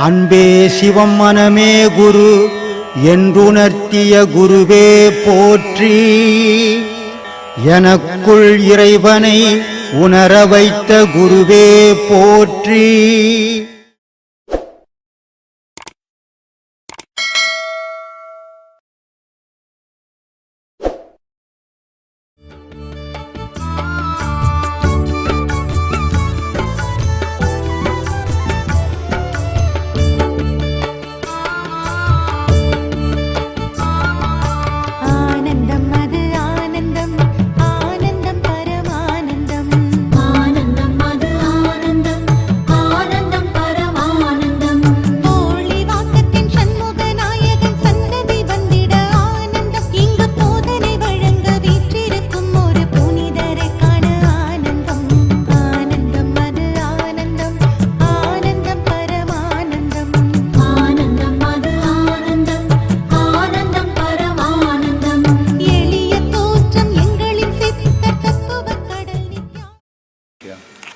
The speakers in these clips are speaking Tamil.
அன்பே சிவம் மனமே குரு என்றுணர்த்திய குருவே போற்றி. எனக்குள் இறைவனை உணர வைத்த குருவே போற்றி.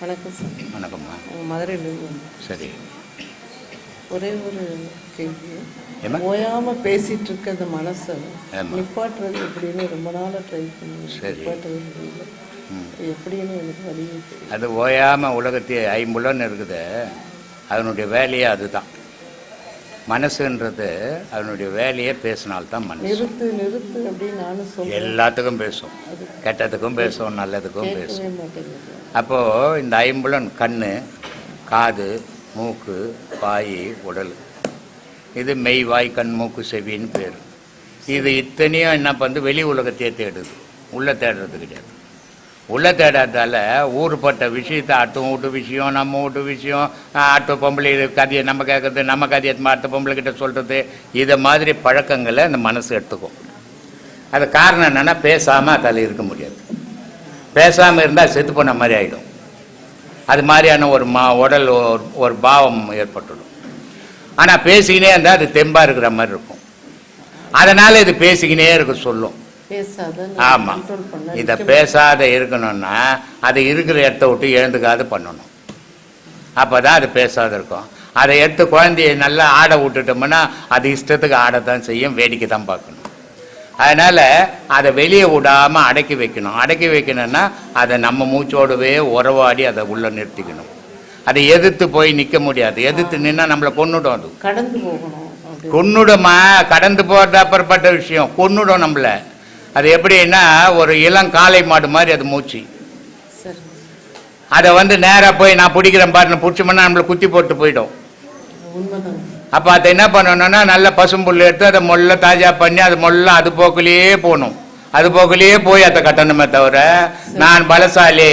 வணக்கம் சார். வணக்கம்மா. மதுரையிலேருந்து. சரி, ஒரே ஒரு கேள்வி. ஓயாமல் பேசிகிட்டு இருக்க அந்த மனசை நிப்பாட்டுறது எப்படின்னு ரொம்ப நாளாக ட்ரை பண்ணி நிப்பாட்டுறது எப்படின்னு எனக்கு வழி. அது ஓயாமல் உலகத்தையே ஐம்புலன்னு இருக்குது. அதனுடைய வேலையே அதுதான். மனசுன்றது அதனுடைய வேலையே பேசினால்தான் மனசு. நிறுத்து நிறுத்து அப்படின்னு நானும் சொல்லுவேன். எல்லாத்துக்கும் பேசும், கெட்டதுக்கும் பேசும், நல்லதுக்கும் பேசும். அப்போது இந்த ஐம்புலன் கண், காது, மூக்கு, வாய், உடல், இது மெய், வாய், கண், மூக்கு, செவின்னு பேர். இது இத்தனையும் என்ன பண்ணுது, வெளி உலகத்தையே தேடுது, உள்ளே தேடுறது கிடையாது. உள்ளே தேடாதால ஊருப்பட்ட விஷயத்தை அடுத்த வீட்டு விஷயம், நம்ம வீட்டு விஷயம், அடுத்த பொம்பளை கதையை நம்ம கேட்குறது, நம்ம கதையை அடுத்த பொம்பளை கிட்ட சொல்கிறது, இதை மாதிரி பழக்கங்களை அந்த மனசு எடுத்துக்கும். அது காரணம் என்னென்னா, பேசாமல் அதில் இருக்க முடியாது. பேசாமல் இருந்தால் செத்து போன மாதிரி ஆகிடும். அது மாதிரியான ஒரு உடல் ஒரு பாவம் ஏற்பட்டுடும். ஆனால் பேசிக்கினே இருந்தால் அது தெம்பாக இருக்கிற மாதிரி இருக்கும். அதனால் இது பேசிக்கினே இருக்க சொல்லும். ஆமாம், இதை பேசாத இருக்கணும்னா அது இருக்கிற இடத்த விட்டு எழுந்துக்காது பண்ணணும். அப்போ தான் அது பேசாத இருக்கும். அதை எடுத்து குழந்தைய நல்லா ஆட விட்டுட்டோம்னா அது இஷ்டத்துக்கு ஆடத்தான் செய்யும், வேடிக்கை தான் பார்க்கணும். அதனால் அதை வெளியே விடாமல் அடக்கி வைக்கணும். அடக்கி வைக்கணும்னா அதை நம்ம மூச்சோடவே உறவாடி அதை உள்ளே நிறுத்திக்கணும். அதை எதிர்த்து போய் நிற்க முடியாது. எதிர்த்து நின்னா நம்மளை கொன்னுடும். அது கடந்து போகணும். கொன்னுடுமா, கடந்து போகிறது அப்புறப்பட்ட விஷயம். கொன்னுடும் நம்மளை. அது எப்படின்னா ஒரு இளம் காளை மாடு மாதிரி அது மூச்சு. அதை நேராக போய் நான் பிடிக்கிறேன் பாருன்னு பிடிச்சோம்னா நம்மளை குத்தி போட்டு போயிடும். அப்போ அதை என்ன பண்ணணும்னா நல்ல பசும்புல் எடுத்து அதை மொல்ல தாஜா பண்ணி அது மொல்ல அது போக்குலேயே போகணும். அது போக்குலேயே போய் அதை கட்டணுமே தவிர நான் பலசாலி,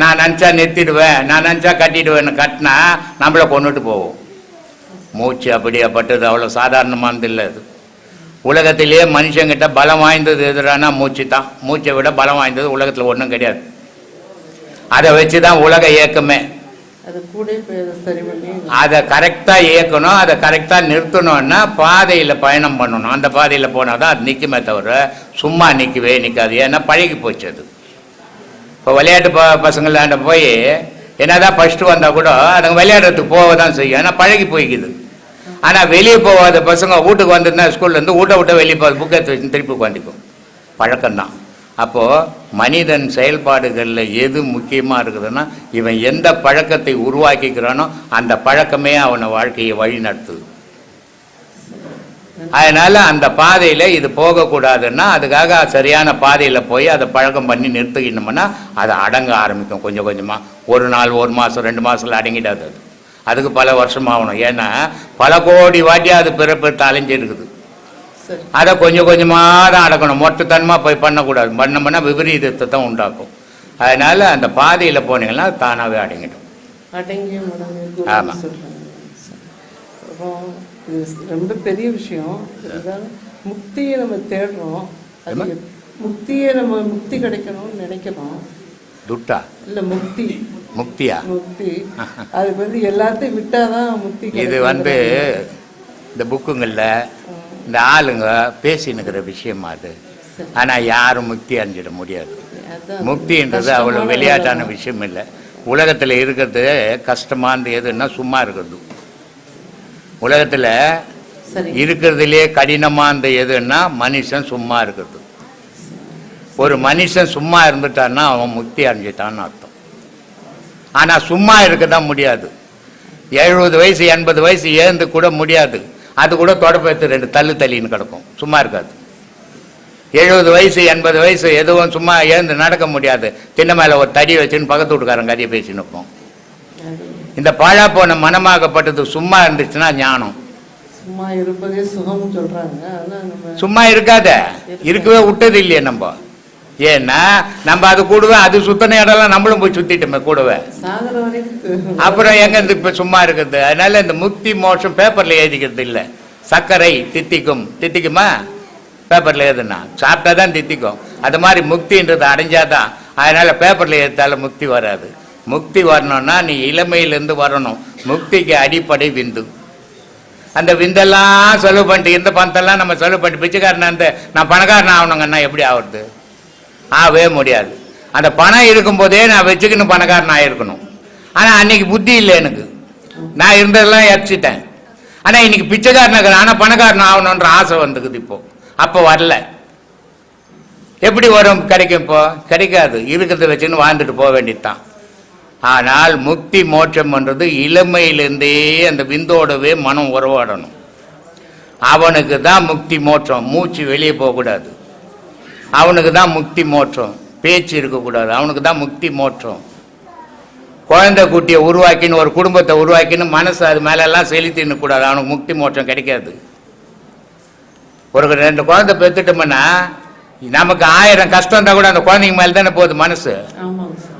நான் நினச்சா நிறுத்திடுவேன், நான் நினச்சா கட்டிடுவேன்னு கட்டினா நம்மளை கொண்டுட்டு போவோம். மூச்சு அப்படியேப்பட்டது அவ்வளோ சாதாரணமானது இல்லை. அது உலகத்திலேயே மனுஷங்கிட்ட பலம் வாய்ந்தது எதிரானா மூச்சு தான். மூச்சை விட பலம் வாய்ந்தது உலகத்தில் ஒன்றும் கிடையாது. அதை வச்சு தான் உலக இயக்கமே. அதை கரெக்டாக இயக்கணும், அதை கரெக்டாக நிறுத்தணும்னா பாதையில் பயணம் பண்ணணும். அந்த பாதையில் போனால் தான் அது நிற்குமே தவிர சும்மா நிற்கவே நிற்காது. ஏன்னா பழகி போச்சு அது. இப்போ விளையாட்டு பசங்களாண்ட போய் என்னதான் ஃபஸ்ட்டு வந்தால் கூட அதுங்க விளையாடுறதுக்கு போக தான் செய்யும். ஏன்னா பழகி போய்க்குது. ஆனால் வெளியே போகாத பசங்க வீட்டுக்கு வந்துருந்தா ஸ்கூல்லேருந்து விட்ட வெளியே போகாது, புக் எடுத்து வச்சு திருப்பி உட்காந்துக்கும். பழக்கம்தான். அப்போது மனிதன் செயல்பாடுகளில் எது முக்கியமாக இருக்குதுன்னா இவன் எந்த பழக்கத்தை உருவாக்கிக்கிறானோ அந்த பழக்கமே அவனை வாழ்க்கையை வழி நடத்துது. அதனால் அந்த பாதையில் இது போகக்கூடாதுன்னா அதுக்காக சரியான பாதையில் போய் அதை பழக்கம் பண்ணி நிறுத்திக்கணும்னா அதை அடங்க ஆரம்பிக்கும் கொஞ்சம் கொஞ்சமாக. ஒரு நாள், ஒரு மாதம், 2 மாதத்தில் அடங்கிடாது. அது அதுக்கு பல வருஷம் ஆகணும். ஏன்னா பல கோடி வாட்டி அது பிறப்பிட்டு அலைஞ்சிருக்குது. அதை கொஞ்சம் கொஞ்சமாக தான் அடக்கணும். மொத்தத்தனமாக போய் பண்ணக்கூடாது. பண்ணோம்னா விபரீதத்தை தான் உண்டாக்கும். அதனால் அந்த பாதையில் போனீங்கன்னா தானாகவே அடங்கிடும். ஆமாம், ரொம்ப பெரிய விஷயம். முக்தியை நம்ம தேடுறோம். முக்தியை நம்ம முக்தி கிடைக்கணும்னு நினைக்கிறோம். துட்டா இல்லை, முக்தி. முக்தியா? முக்தி அது எல்லாத்தையும் விட்டாதான் முக்தி. இது இந்த புக்குங்களில் இந்த ஆளுங்க பேசினுக்கிற விஷயமா அது. ஆனால் யாரும் முக்தி அடைஞ்சிட முடியாது. அதுதான் முக்தின்றது அவ்வளோ விளையாட்டான விஷயம் இல்லை. உலகத்தில் இருக்கிறது கஷ்டமானது எதுன்னா சும்மா இருக்கிறது. உலகத்தில் இருக்கிறதுலே கடினமானது எதுன்னா மனுஷன் சும்மா இருக்கிறது. ஒரு மனுஷன் சும்மா இருந்துட்டான்னா அவன் முக்தி அடைஞ்சிட்டான்னு அர்த்தம். ஆனால் சும்மா இருக்க தான் முடியாது. 70 வயசு 80 வயசு ஏந்து கூட முடியாது. அது கூட தொடப்பத்து 2 தள்ளின்னு கிடக்கும், சும்மா இருக்காது. 70 வயசு 80 வயசு எதுவும் சும்மா ஏந்து நடக்க முடியாது. தின்ன மேலே ஒரு தடி வச்சுன்னு பக்கத்து வீட்டுக்காரன் கதையை பேசி நிற்போம். இந்த பாழா போன மனமாகப்பட்டது சும்மா இருந்துச்சுன்னா ஞானம். சும்மா இருப்பதே சுகம் சொல்றாங்க. சும்மா இருக்காத, இருக்கவே விட்டது இல்லையே நம்ம. ஏன்னா நம்ம அது கூடவே அது சுத்தன இடம்லாம் நம்மளும் போய் சுத்திட்டோமே கூடவே. அப்புறம் எங்க இப்ப சும்மா இருக்குது. அதனால இந்த முக்தி மோட்சம் பேப்பர்ல எழுதிக்கிறது இல்லை. சர்க்கரை தித்திக்குமா பேப்பர்ல எழுதுனா, சாப்பிட்டா தான் தித்திக்கும். அது மாதிரி முக்தின்றது அடைஞ்சாதான். அதனால பேப்பர்ல எழுத்தால முக்தி வராது. முக்தி வரணும்னா நீ இளமையிலிருந்து வரணும். முக்திக்கு அடிப்படை விந்து. அந்த விந்தெல்லாம் செலவு பண்ணிட்டு இந்த பணத்தெல்லாம் நம்ம செலவு பண்ணிட்டு பிச்சைக்காரன் அந்த நான் பணக்காரன் ஆகணுங்கன்னா எப்படி ஆகுறது? ஆகவே முடியாது. அந்த பணம் இருக்கும்போதே நான் வச்சுக்கணும் பணக்காரன் ஆகிருக்கணும். ஆனால் அன்னைக்கு புத்தி இல்லை எனக்கு. நான் இருந்ததெல்லாம் எரிச்சிட்டேன். ஆனால் இன்னைக்கு பிச்சைக்காரன் ஆனால் பணக்காரன் ஆகணுன்ற ஆசை வந்துக்குது இப்போ. அப்போ வரல. எப்படி வரும்? கிடைக்கும்? இப்போ கிடைக்காது. இருக்கிறத வச்சுன்னு வாழ்ந்துட்டு போக வேண்டியதுதான். ஆனால் முக்தி மோட்சம்ன்றது இளமையிலேருந்தே அந்த விந்தோடவே மனம் உறவாடணும். அவனுக்கு தான் முக்தி மோட்சம். மூச்சு வெளியே போகக்கூடாது. அவனுக்கு தான் முக்தி மோட்சம். பேச்சு இருக்கக்கூடாது. அவனுக்கு தான் முக்தி மோட்சம். குழந்தை குட்டியை உருவாக்கின்னு ஒரு குடும்பத்தை உருவாக்கின்னு மனசு அது மேலெல்லாம் செலுத்தின்னு கூடாது. அவனுக்கு முக்தி மோட்சம் கிடைக்காது. ஒரு 2 குழந்தை பெற்றுட்டோம்னா நமக்கு 1000 கஷ்டம் இருந்தால் கூட அந்த குழந்தைங்க மேலே தானே போகுது மனசு.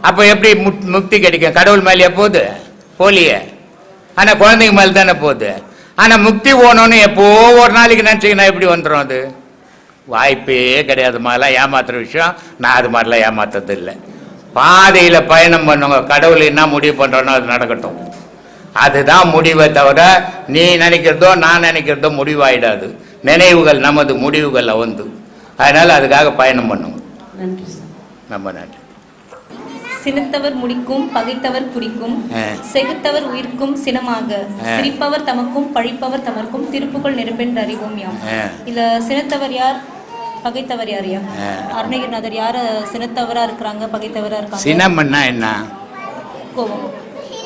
அப்போ எப்படி முக்தி கிடைக்கும்? கடவுள் மேலேயே போகுது? போலியே. ஆனால் குழந்தைங்க மேலே தானே போகுது. ஆனால் முக்தி போகணுன்னு எப்போ ஒரு நாளைக்கு நினச்சிங்கன்னா எப்படி வந்துடும்? அது வாய்ப்பே கிடையாது. மாதிரிலாம் ஏமாத்துற விஷயம். நான் அது மாதிரிலாம் ஏமாத்துறது இல்லை. பாதையில் பயணம் பண்ணுங்க. கடவுள் என்ன முடிவு பண்ணுறோன்னா அது நடக்கட்டும். அதுதான் முடிவை தவிர நீ நினைக்கிறதோ நான் நினைக்கிறதோ முடிவாயிடாது. நினைவுகள் நமது முடிவுகளை வந்து. அதனால அதுக்காக பயணம் பண்ணுங்க. ரொம்ப நன்றி. சினத்தவர் முடிக்கும் பகைத்தவர் குடிக்கும் செகுத்தவர் உயிர்க்கும் சினமாக சிரிப்பவர் தமக்கும் பழிப்பவர் தமர்க்கும் திருப்புகள் நெருப்பென்று அறிவோம் யாம். இல்ல சினத்தவர் யார், பகைத்தவர் யார்? அருணகிரிநாதர் யார சினத்தவரா இருக்கிறாங்க, பகைத்தவரா இருக்காங்க? சினம்னா என்ன? கோபம்.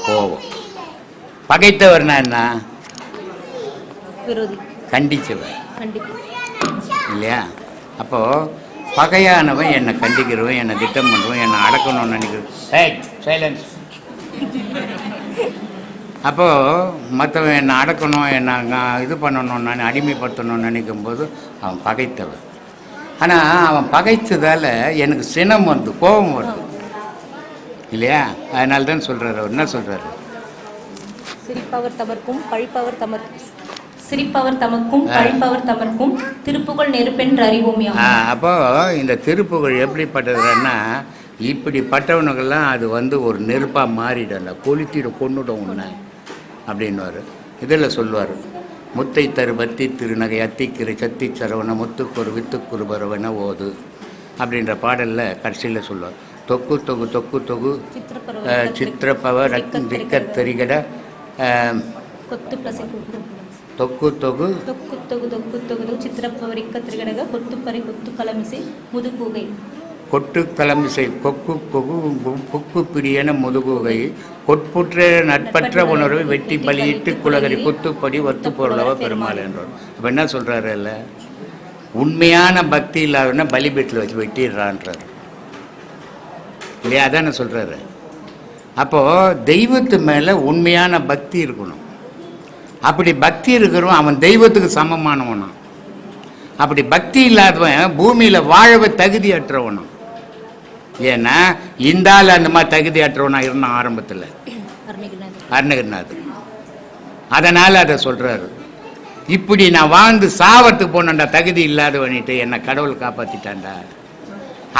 கோபம். பகைத்தவர்னா என்ன? விரோதி, கண்டிச்சவர். கண்டிப்பு இல்லையா? அப்போ பகையானவன் என்னை கண்டிக்கிறவன், என்னை திட்டம் பண்ணுறவன், என்னை அடக்கணும்னு நினைக்கிறேன். சைலன்ஸ். அப்போது மற்றவன் என்னை அடக்கணும், என்னை இது பண்ணணும், நான் அடிமைப்படுத்தணும்னு நினைக்கும் போது அவன் பகைத்தவன். ஆனால் அவன் பகைத்ததால் எனக்கு சினம் வருது, கோபம் வருது இல்லையா? அதனால தான் சொல்கிறார். அவர் என்ன சொல்கிறாரு? சிரிப்பவர் தமர்க்கும் பழிப்பவர் தமர்க்கும் சிரிப்பவர் தமக்கும் பழிப்பவர் தமர்க்கும் திருப்புகள் நெருப்பென்று அறிவோம் யாம். அப்போ இந்த திருப்புகள் எப்படிப்பட்டதுன்னா இப்படிப்பட்டவனுக்கெல்லாம் அது ஒரு நெருப்பாக மாறிடல, கொளுத்திட கொண்டுடும் உன்னை அப்படின்வார். இதில் சொல்லுவார், முத்தை தரு பத்தி திருநகை அத்திக்கிற சத்தி சரவண முத்துக்கொரு வித்துக்குரு பரவன ஓது அப்படின்ற பாடலில் கடைசியில் சொல்லுவார். தொக்கு தொகு தொக்கு தொகு சித்திரப்பவ திக்க தெரிகட தொக்கு தொகு தொக்கு தொகு தொக்கு தொகு சித்திரப்பவரிக்க திரிகடக கொத்துப்பறை கொத்து கலமிசை முதுகுகை கொட்டு கலமிசை கொக்கு கொகு கொக்கு பிடியன முதுகுகை கொட்புற்ற நட்பற்ற உணர்வை வெட்டி பலியிட்டு குலகரி கொத்துப்படி ஒத்து பொருளவ பெருமாள் என்றார். அப்போ என்ன சொல்கிறாரு? இல்லை, உண்மையான பக்தி இல்லாதவனா பலிபீட்டில் வச்சு வெட்டிடுறான்றார் இல்லையா? அதான சொல்கிறாரு. அப்போது தெய்வத்து மேலே உண்மையான பக்தி இருக்கணும். அப்படி பக்தி இருக்கிறவன் அவன் தெய்வத்துக்கு சமமானவனா. அப்படி பக்தி இல்லாதவன் பூமியில் வாழவே தகுதியற்றவனும். ஏன்னா இந்த ஆள் அந்த மாதிரி தகுதியற்றவனா இருந்தான் ஆரம்பத்தில் அருணகிரிநாதர். அதனால் அதை சொல்கிறாரு. இப்படி நான் வாழ்ந்து சாவத்துக்கு போனேன்டா தகுதி இல்லாதவனிட்டு என்னை கடவுள் காப்பாற்றிட்டான்டா.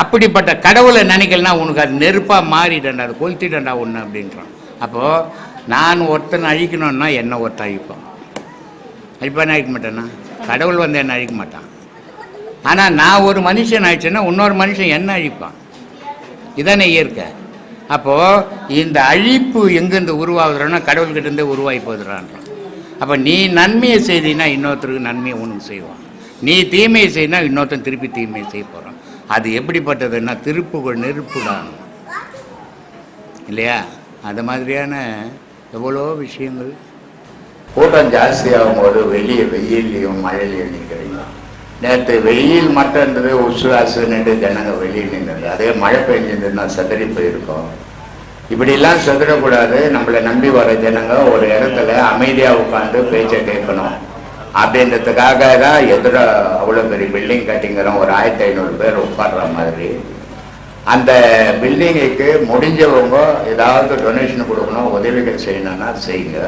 அப்படிப்பட்ட கடவுளை நினைக்கலன்னா உனக்கு அது நெருப்பாக மாறிட்டேன்டா, அது கொளுத்திட்டேன்டா ஒன்று அப்படின்றான். அப்போது நான் ஒருத்தனை அழிக்கணும்னா என்னை ஒருத்தன் அழிப்பான். அழிப்பான்னு அழிக்க மாட்டேன்னா கடவுள் என்னை அழிக்க மாட்டான். ஆனால் நான் ஒரு மனுஷன் ஆயிடுச்சேன்னா இன்னொரு மனுஷன் என்ன அழிப்பான். இதானே இயற்கை. அப்போது இந்த அழிப்பு எங்கேருந்து உருவாகுதுன்னா கடவுள்கிட்டேருந்தே உருவாகி போதுறான்றான். அப்போ நீ நன்மையை செய்தீன்னா இன்னொருத்தருக்கு நன்மையை உனக்கு செய்வான், நீ தீமையை செய்யினா இன்னொருத்தன் திருப்பி தீமையை செய்ய போகிறான். அது எப்படிப்பட்டதுன்னா திருப்புகள் நெருப்புடான் இல்லையா? அது மாதிரியான எவ்வளோ விஷயங்கள். கூட்டம் ஜாஸ்தியாகும் போது வெளியே வெயிலையும் மழையிலையும் நிற்கிறீங்க. நேற்று வெயில் மட்டும்ன்றது உசுராசுன்னுட்டு ஜனங்க வெளியே நின்றது, அதே மழை பெஞ்சிருந்ததுன்னா செதறி போயிருக்கோம். இப்படிலாம் செதறக்கூடாது. நம்மளை நம்பி வர ஜனங்க ஒரு இடத்துல அமைதியாக உட்காந்து பேச்சை கேட்கணும் அப்படின்றதுக்காக தான் எதிர அவ்வளோ பெரிய பில்டிங் கட்டிங்கிறோம். ஒரு 1500 பேர் உட்கார்ற மாதிரி அந்த பில்டிங்குக்கு முடிஞ்சவங்க ஏதாவது டொனேஷன் கொடுக்கணும், உதவிகள் செய்யணும்னா செய்யுங்க.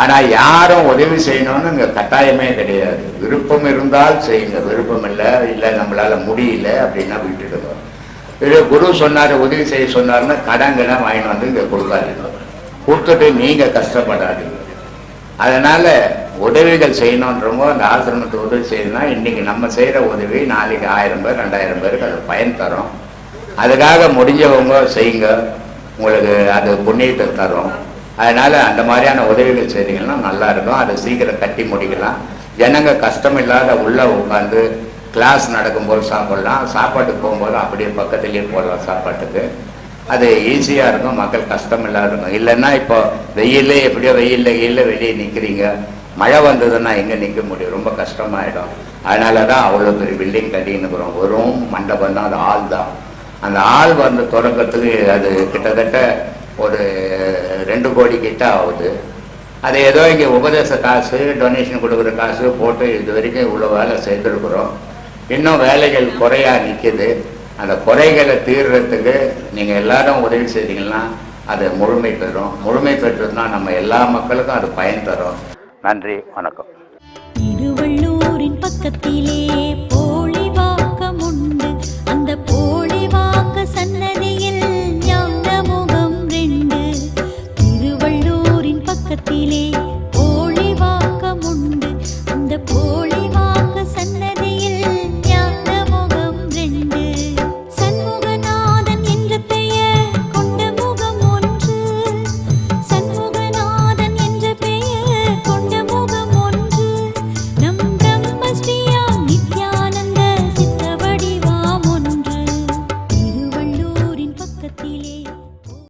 ஆனால் யாரும் உதவி செய்யணும்னு இங்கே கட்டாயமே கிடையாது. விருப்பம் இருந்தால் செய்யுங்க, விருப்பம் இல்லை நம்மளால் முடியல அப்படின்னா விட்டுடுங்க. இது குரு சொன்னார் உதவி செய்ய சொன்னார்னு கடன்களை வாங்கிட்டு வந்து இங்கே கொடுக்காதீங்க, கொடுத்துட்டு நீங்கள் கஷ்டப்படாதீங்க. அதனால் உதவிகள் செய்யணுன்றவங்க அந்த ஆசிரமத்துக்கு உதவி செய்யணும்னா இன்றைக்கி நம்ம செய்கிற உதவி நாளைக்கு 1000 பேர் 2000 பேருக்கு அது பயன் தரும். அதுக்காக முடிஞ்சவங்க செய்யுங்க, உங்களுக்கு அது புண்ணியத்தை தரும். அதனால் அந்த மாதிரியான உதவிகள் செய்தீங்கன்னா நல்லாயிருக்கும். அதை சீக்கிரம் கட்டி முடிக்கலாம். ஜனங்க கஷ்டம் இல்லாத உள்ளே உட்காந்து கிளாஸ் நடக்கும்போது சாப்பிட்லாம், சாப்பாட்டுக்கு போகும்போது அப்படியே பக்கத்துலேயே போடலாம் சாப்பாட்டுக்கு. அது ஈஸியாக இருக்கும், மக்கள் கஷ்டம் இல்லாத இருக்கும். இல்லைன்னா இப்போ வெயிலே எப்படியோ வெயிலில் வெளியே நிற்கிறீங்க, மழை வந்ததுன்னா எங்கே நிற்க முடியும், ரொம்ப கஷ்டமாயிடும். அதனால தான் அவ்வளோ பெரிய பில்டிங் கட்டின்னு இருக்கிறோம். வெறும் மண்டபம் தான், அது ஆள் தான். அந்த ஆள் வந்து தொடக்கத்துக்கு அது கிட்டத்தட்ட ஒரு 2 கோடி கிட்ட ஆகுது. அது ஏதோ இங்கே உபதேச காசு டொனேஷன் கொடுக்குற காசு போட்டு இது வரைக்கும் இவ்வளோ வேலை செய்திருக்கிறோம். இன்னும் வேலைகள் குறையா நிற்கிது. அந்த குறைகளை தீர்றதுக்கு நீங்கள் எல்லாரும் உதவி செய்தீங்கன்னா அது முழுமை பெறும். முழுமை பெற்றதுன்னா நம்ம எல்லா மக்களுக்கும் அது பயன் தரும். நன்றி, வணக்கம். திருவள்ளூரின் பக்கத்திலே